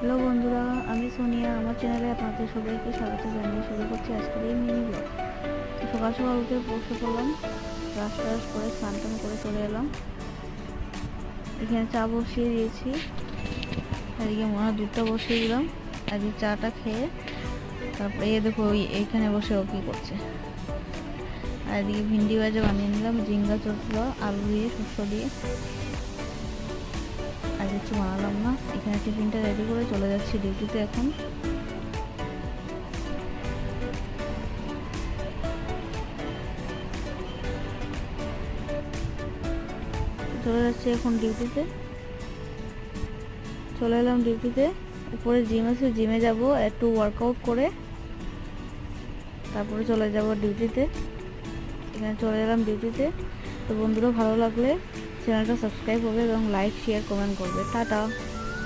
Hello বন্ধুরা, আমি সোনিয়া। আমার চ্যানেলে আপনাদের সবাইকে স্বাগত জানিয়ে শুরু করছি আজকের এই মিনি ব্লগ। সকাল সকাল উঠে বসে পড়লাম, ব্রাশ ট্রাশ করে স্নান টান করে চলে এলাম। এখানে চা বসিয়ে দিয়েছি, এদিকে মনে দুধটা বসিয়ে দিলাম। এদিকে চাটা খেয়ে তারপরে দেখো এইখানে বসে ও কী করছে। আর এদিকে ভিন্ডি ভাজা বানিয়ে নিলাম, ঝিঙ্গা চটলো আলু দিয়ে শস্য দিয়ে। আর কিছু বানালাম না। এখানে টিফিনটা রেডি করে চলে যাচ্ছি ডিউটিতে। এখন চলে যাচ্ছি এখন ডিউটিতে। চলে এলাম ডিউটিতে। উপরে জিম আছে, জিমে যাব, একটু ওয়ার্কআউট করে তারপরে চলে যাব ডিউটিতে। এখানে চলে এলাম ডিউটিতে। তো বন্ধুরা, ভালো লাগলে চ্যানেলটা সাবস্ক্রাইব করবে এবং লাইক শেয়ার কমেন্ট করবে। টাটা।